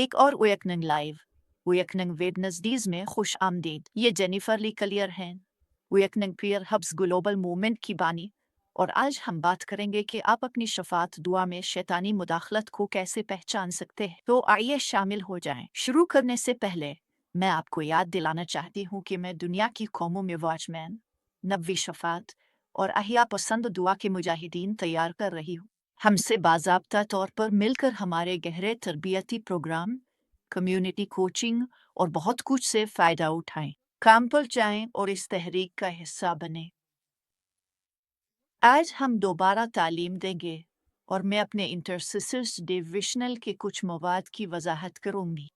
एक और wakening live wakening वेडनेसडीज में खुश आमदीद। ये जेनिफर ली कलियर हैं, waking peer hubs global movement की बानी। और आज हम बात करेंगे कि आप अपनी शफात दुआ में शैतानी मुदाखलत को कैसे पहचान सकते हैं। तो आइए शामिल हो जाएं। शुरू करने से पहले मैं आपको याद दिलाना चाहती हूँ कि मैं दुनिया की कौमों में वॉचमैन, नबवी शफात और अहिया पसंद दुआ के मुजाहिदीन तैयार कर रही हूँ। हमसे बाज़ाब्ता तौर पर मिलकर हमारे गहरे तरबियती प्रोग्राम, कम्युनिटी कोचिंग और बहुत कुछ से फ़ायदा उठाएं। काम पर जाएं और इस तहरीक का हिस्सा बने। आज हम दोबारा तालीम देंगे और मैं अपने इंटरसिसर्स डिविजनल के कुछ मवाद की वजाहत करूंगी।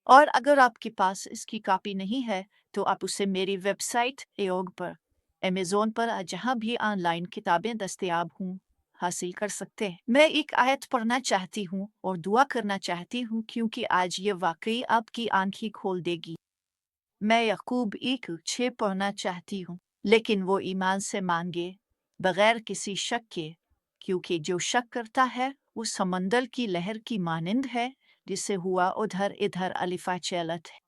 और अगर आपके पास इसकी कॉपी नहीं है तो आप उसे मेरी वेबसाइट एयोग पर, अमेज़ोन पर, जहाँ भी ऑनलाइन किताबें दस्तयाब हों, हासिल कर सकते हैं। मैं एक आयत पढ़ना चाहती हूँ और दुआ करना चाहती हूँ क्योंकि आज ये वाकई आपकी आंखें खोल देगी। मैं यकूब 1:6 पढ़ना चाहती हूँ, लेकिन वो ईमान से मांगे बगैर किसी शक के, क्योंकि जो शक करता है वो समंदर की लहर की मानिंद है जिसे हुआ उधर इधर अलिफा चलत है।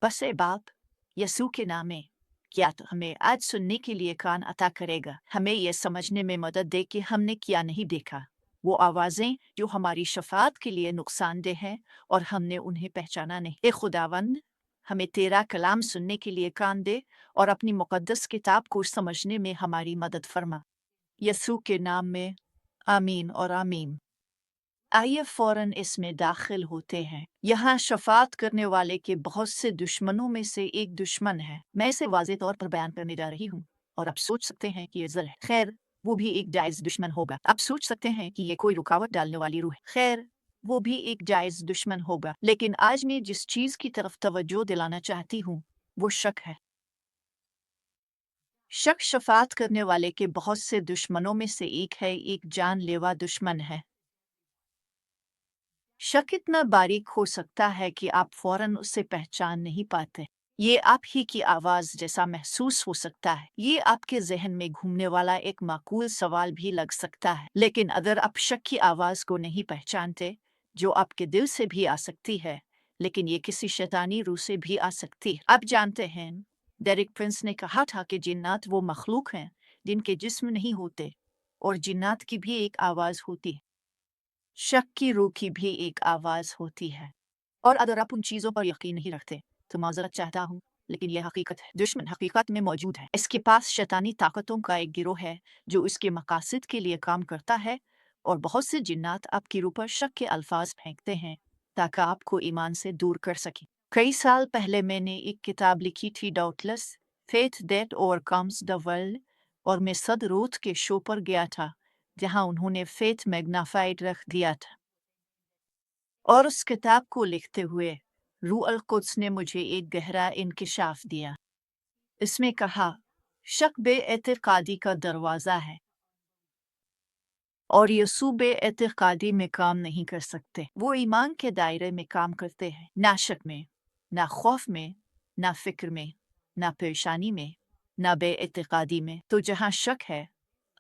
बस ए बाप यसू के नामे क्या तो हमें आज सुनने के लिए कान अता करेगा, हमें यह समझने में मदद दे कि हमने क्या नहीं देखा, वो आवाज़ें जो हमारी शफात के लिए नुकसानदेह हैं और हमने उन्हें पहचाना नहीं। ए खुदावंद, हमें तेरा कलाम सुनने के लिए कान दे और अपनी मुक़द्दस किताब को समझने में हमारी मदद फरमा। यसू के नाम में आमीन और आमीन। आइए फ़ौरन इसमें दाखिल होते हैं। यहाँ शफात करने वाले के बहुत से दुश्मनों में से एक दुश्मन है। मैं इसे वाज़े तौर पर बयान करने जा रही हूँ और आप सोच सकते हैं कि ये ज़र है। खैर, वो भी एक जायज़ दुश्मन होगा। आप सोच सकते हैं कि ये कोई रुकावट डालने वाली रूह है। खैर, वो भी एक जायज़ दुश्मन होगा। लेकिन आज मैं जिस चीज़ की तरफ तवज्जो दिलाना चाहती हूँ वो शक है। शक शफात करने वाले के बहुत से दुश्मनों में से एक है, एक जानलेवा दुश्मन है। शक इतना बारीक हो सकता है कि आप फौरन उसे पहचान नहीं पाते। ये आप ही की आवाज़ जैसा महसूस हो सकता है। ये आपके जहन में घूमने वाला एक माकूल सवाल भी लग सकता है। लेकिन अगर आप शक की आवाज़ को नहीं पहचानते, जो आपके दिल से भी आ सकती है, लेकिन ये किसी शैतानी रूह से भी आ सकती है। आप जानते हैं, डेरिक प्रिंस ने कहा था कि जिन्नात वो मखलूक हैं जिनके जिस्म नहीं होते, और जिन्नात की भी एक आवाज़ होती है। शक की रूह की भी एक आवाज़ होती है। और अगर आप उन चीज़ों पर यकीन नहीं रखते तो माज़रत चाहता हूँ, लेकिन यह हकीकत है। दुश्मन हकीकत में मौजूद है। इसके पास शैतानी ताकतों का एक गिरोह है जो इसके मकासद के लिए काम करता है, और बहुत से जिन्नात आपकी रूह पर शक के अल्फाज फेंकते हैं ताकि आपको ईमान से दूर कर सकें। कई साल पहले मैंने एक किताब लिखी थी, doubtless faith that overcomes the world, और मैं सद रोथ के शो पर गया था जहाँ उन्होंने फेथ मैग्नाफाइड रख दिया था। और उस किताब को लिखते हुए रूह अल कुद्स ने मुझे एक गहरा इंकिशाफ दिया। इसमें कहा, शक बे-एतिकादी का दरवाज़ा है और यसू बे-एतिकादी में काम नहीं कर सकते। वो ईमान के दायरे में काम करते हैं, ना शक में, ना खौफ में, ना फिक्र में, ना परेशानी में, ना बे-एतिकादी में। तो जहाँ शक है,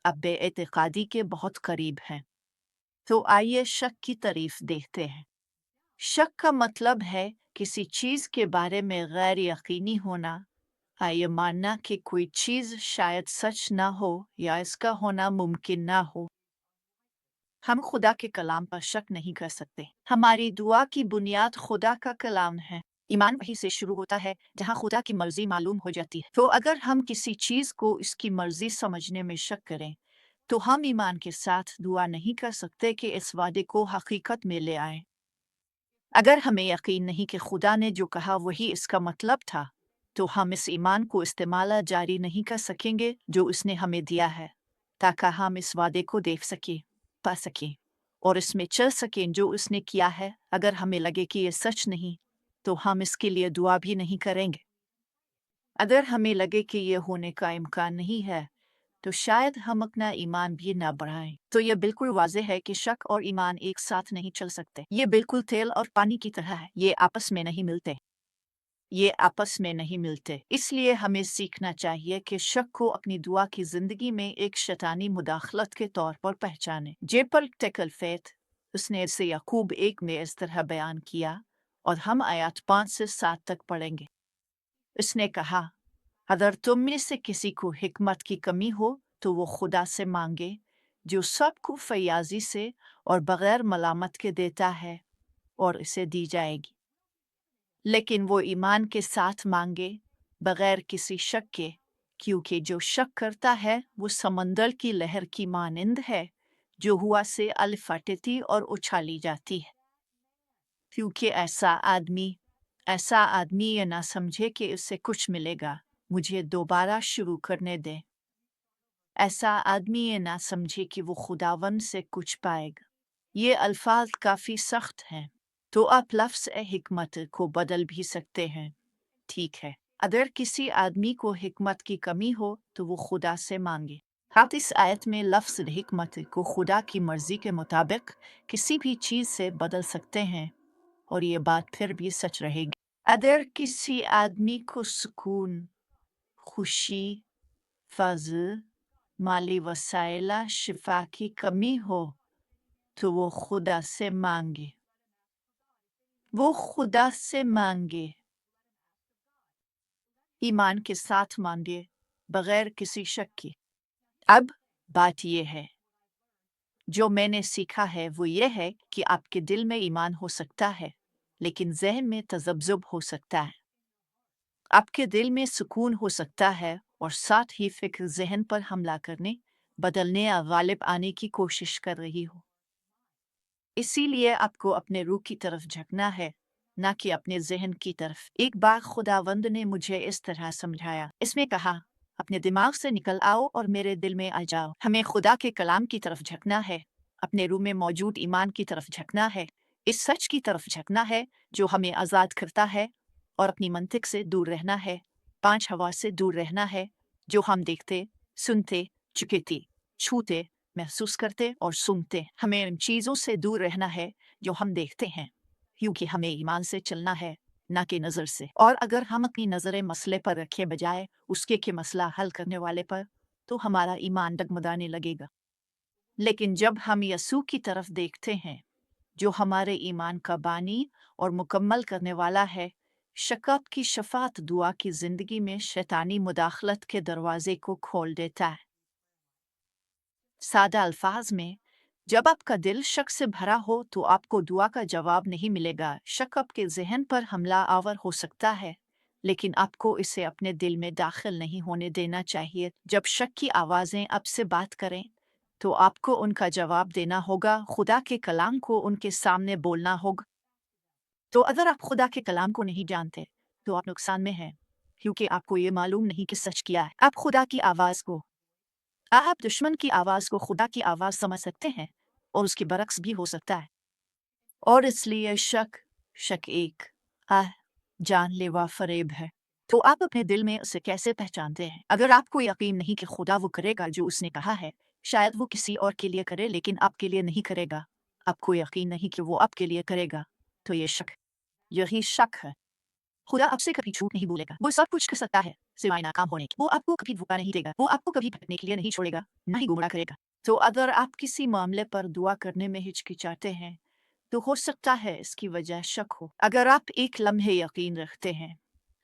अब बे-एतिकादी के बहुत करीब हैं। तो आइए शक की तारीफ देखते हैं। शक का मतलब है किसी चीज़ के बारे में गैर यकीनी होना, ये मानना कि कोई चीज़ शायद सच ना हो या इसका होना मुमकिन ना हो। हम खुदा के कलाम पर शक नहीं कर सकते। हमारी दुआ की बुनियाद खुदा का कलाम है। ईमान वहीं से शुरू होता है जहाँ खुदा की मर्जी मालूम हो जाती है। तो अगर हम किसी चीज़ को इसकी मर्जी समझने में शक करें, तो हम ईमान के साथ दुआ नहीं कर सकते कि इस वादे को हकीकत में ले आए। अगर हमें यकीन नहीं कि खुदा ने जो कहा वही इसका मतलब था, तो हम इस ईमान को इस्तेमाल जारी नहीं कर सकेंगे जो उसने हमें दिया है, ताकि हम इस वादे को देख सकें, पा सकें और इसमें चल सकें जो उसने किया है। अगर हमें लगे कि ये सच नहीं, तो हम इसके लिए दुआ भी नहीं करेंगे। अगर हमें लगे कि ये होने का इम्कान नहीं है, तो शायद हम अपना ईमान भी ना बढ़ाएं। तो यह बिल्कुल वाज़ेह है कि शक और ईमान एक साथ नहीं चल सकते। ये बिल्कुल तेल और पानी की तरह है, ये आपस में नहीं मिलते। ये आपस में नहीं मिलते। इसलिए हमें सीखना चाहिए कि शक को अपनी दुआ की ज़िंदगी में एक शैतानी मुदाखलत के तौर पर पहचानें। जे पॉलिटिकल फेथ उसने इसे याकूब 1 में इस तरह बयान किया और हम आयत 5 से 7 तक पढ़ेंगे। उसने कहा, अगर तुम में से किसी को हिकमत की कमी हो तो वो खुदा से मांगे, जो सबको फयाजी से और बगैर मलामत के देता है, और इसे दी जाएगी। लेकिन वो ईमान के साथ मांगे, बगैर किसी शक के, क्योंकि जो शक करता है वो समंदर की लहर की मानिंद है, जो हुआ से अलफटती और उछाली जाती है। क्योंकि ऐसा आदमी ये ना समझे कि उससे कुछ मिलेगा, मुझे दोबारा शुरू करने दे। ऐसा आदमी ये ना समझे कि वो खुदावन से कुछ पाएगा। ये अल्फाज काफ़ी सख्त हैं, तो आप लफ्ज़ हिकमत को बदल भी सकते हैं। ठीक है, अगर किसी आदमी को हिकमत की कमी हो तो वो खुदा से मांगे। आप इस आयत में लफ्ज़ हिकमत को खुदा की मर्जी के मुताबिक किसी भी चीज़ से बदल सकते हैं, और ये बात फिर भी सच रहेगी। अगर किसी आदमी को सुकून, खुशी, फज़ल, माली वसाइला, शिफा की कमी हो तो वो खुदा से मांगे। वो खुदा से मांगे, ईमान के साथ मांगे, बगैर किसी शक के। अब बात यह है, जो मैंने सीखा है वो ये है कि आपके दिल में ईमान हो सकता है, लेकिन जहन में तज़ब्ज़ुब हो सकता है। आपके दिल में सुकून हो सकता है और साथ ही फिक्र जहन पर हमला करने, बदलने या गालिब आने की कोशिश कर रही हो। इसीलिए आपको अपने रूह की तरफ झुकना है, ना कि अपने जहन की तरफ। एक बार खुदावंद ने मुझे इस तरह समझाया। इसमें कहा, अपने दिमाग से निकल आओ और मेरे दिल में आ जाओ। हमें खुदा के कलाम की तरफ झुकना है, अपने रूह में मौजूद ईमान की तरफ झुकना है, इस सच की तरफ झुकना है जो हमें आज़ाद करता है, और अपनी मंतिक से दूर रहना है, 5 हवा से दूर रहना है, जो हम देखते, सुनते, चुकेते, छूते, महसूस करते और सुनते। हमें इन चीज़ों से दूर रहना है जो हम देखते हैं, क्योंकि हमें ईमान से चलना है, ना कि नज़र से। और अगर हम अपनी नज़रें मसले पर रखे बजाय उसके कि मसला हल करने वाले पर, तो हमारा ईमान डगमगाने लगेगा। लेकिन जब हम यसू की तरफ देखते हैं, जो हमारे ईमान का बानी और मुकम्मल करने वाला है, शकत की शफात दुआ की ज़िंदगी में शैतानी मुदाखलत के दरवाजे को खोल देता है। सादा अल्फाज में, जब आपका दिल शक से भरा हो तो आपको दुआ का जवाब नहीं मिलेगा। शक आपके जहन पर हमला आवर हो सकता है, लेकिन आपको इसे अपने दिल में दाखिल नहीं होने देना चाहिए। जब शक की आवाज़ें आपसे बात करें तो आपको उनका जवाब देना होगा, खुदा के कलाम को उनके सामने बोलना होगा। तो अगर आप खुदा के कलाम को नहीं जानते तो आप नुकसान में हैं, क्योंकि आपको ये मालूम नहीं कि सच क्या है। आप खुदा की आवाज़ को, आप दुश्मन की आवाज़ को खुदा की आवाज़ समझ सकते हैं, और उसके बरक्स भी हो सकता है। और इसलिए शक एक जानलेवा फरेब है। तो आप अपने दिल में उसे कैसे पहचानते हैं? अगर आपको यकीन नहीं कि खुदा वो करेगा जो उसने कहा है, शायद वो किसी और के लिए करे लेकिन आपके लिए नहीं करेगा। आपको यकीन नहीं कि वो आपके लिए करेगा, तो यही शक है। खुदा आपसे कभी झूठ नहीं बोलेगा। वो सब कुछ कर सकता है सिवाय नाकाम होने के। वो आपको कभी धोखा नहीं देगा। वो आपको कभी भटकने के लिए नहीं छोड़ेगा, ना ही गुमराह करेगा। तो अगर आप किसी मामले पर दुआ करने में हिचकिचाते हैं, तो हो सकता है इसकी वजह शक हो। अगर आप एक लम्हे यकीन रखते हैं,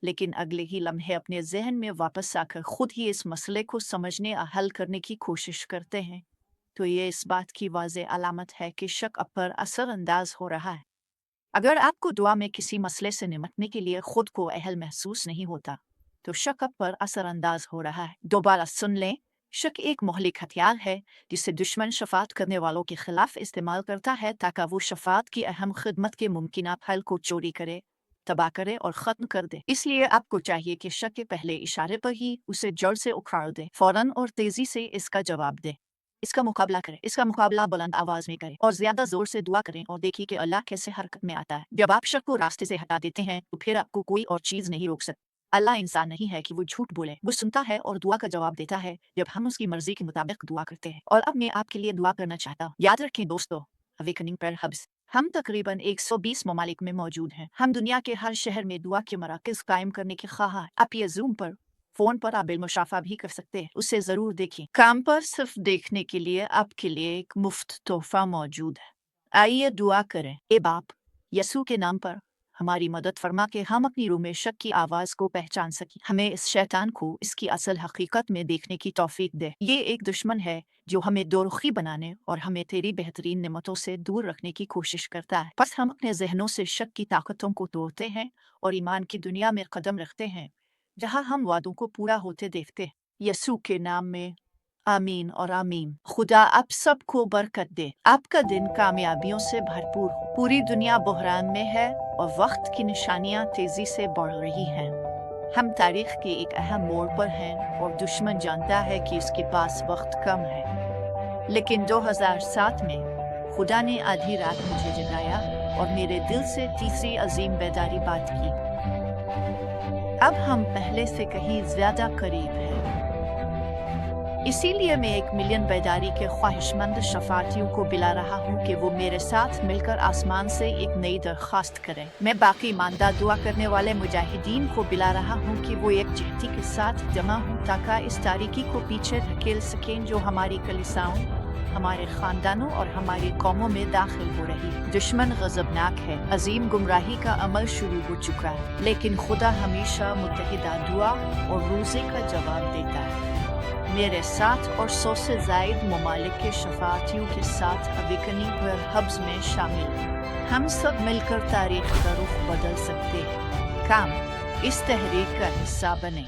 लेकिन अगले ही लम्हे अपने जहन में वापस आकर खुद ही इस मसले को समझने और हल करने की कोशिश करते हैं, तो ये इस बात की वाज़ेह अलामत है कि शक आप पर असरअंदाज हो रहा है। अगर आपको दुआ में किसी मसले से निपटने के लिए खुद को अहल महसूस नहीं होता, तो शक आप पर असरअंदाज हो रहा है। दोबारा सुन लें, शक एक मोहलिक हथियार है जिसे दुश्मन शफात करने वालों के खिलाफ इस्तेमाल करता है, ताकि वो शफात की अहम खिदमत के मुमकिन फल को चोरी करे, तबाह करे और ख़त्म कर दे। इसलिए आपको चाहिए कि शक के पहले इशारे पर ही उसे जड़ से उखाड़ दे, फौरन और तेजी से इसका जवाब दे। इसका मुकाबला करें, इसका मुकाबला बुलंद आवाज में करें और ज्यादा जोर से दुआ करें, और देखिए कि अल्लाह कैसे हरकत में आता है। जब आप शक को रास्ते से हटा देते हैं तो फिर आपको कोई और चीज नहीं रोक सकती। अल्लाह इंसान नहीं है कि वो झूठ बोले। वो सुनता है और दुआ का जवाब देता है जब हम उसकी मर्जी के मुताबिक दुआ करते हैं। और अब मैं आपके लिए दुआ करना चाहता हूँ। याद रखें दोस्तों, अवेकनिंग पर हब्स हम तकरीबन 120 ममालिक में मौजूद हैं। हम दुनिया के हर शहर में दुआ के मराकज़ कायम करने के ख्वाह हैं। आप ये ज़ूम पर, फोन पर आप बिलमुशाफा भी कर सकते हैं। उसे जरूर देखें। काम पर सिर्फ देखने के लिए आपके लिए एक मुफ्त तोहफा मौजूद है। आइए दुआ करें। ए बाप, यसू के नाम पर हमारी मदद फरमा के हम अपनी रूह में शक की आवाज़ को पहचान सकें। हमें इस शैतान को इसकी असल हकीकत में देखने की तौफीक दे। ये एक दुश्मन है जो हमें दोरुखी बनाने और हमें तेरी बेहतरीन नेमतों से दूर रखने की कोशिश करता है। बस हम अपने जहनों से शक की ताकतों को तोड़ते हैं और ईमान की दुनिया में कदम रखते हैं जहाँ हम वादों को पूरा होते देखते हैं। यसू के नाम में आमीन और आमीन। खुदा आप सबको बरकत दे। आपका दिन कामयाबियों से भरपूर हो। पूरी दुनिया बहरान में है और वक्त की निशानियां तेजी से बढ़ रही हैं। हम तारीख के एक अहम मोड़ पर हैं और दुश्मन जानता है कि उसके पास वक्त कम है। लेकिन 2007 में खुदा ने आधी रात मुझे जगाया और मेरे दिल से तीसरी अजीम बेदारी बात की। अब हम पहले से कहीं ज्यादा करीब हैं। इसीलिए मैं 1 मिलियन बेदारी के ख्वाहिशमंद शफातियों को बुला रहा हूँ कि वो मेरे साथ मिलकर आसमान से एक नई दरख्वास्त करें। मैं बाकी ईमानदार दुआ करने वाले मुजाहिदीन को बुला रहा हूँ कि वो एक जहती के साथ जमा हों ताकि इस तारीकी को पीछे धकेल सकें जो हमारी कलीसियाओं, हमारे खानदानों और हमारी कौमों में दाखिल हो रही। दुश्मन गजबनाक है। अजीम गुमराही का अमल शुरू हो चुका है, लेकिन खुदा हमेशा मुत्तहिदा दुआ और रोज़े का जवाब देता है। मेरे साथ और 100 से ज़ायद ममालिक के शफातियों के साथ अविकनी पर हब्स में शामिल हैं। हम सब मिलकर तारीख का रुख बदल सकते हैं। काम इस तहरीक का हिस्सा बने।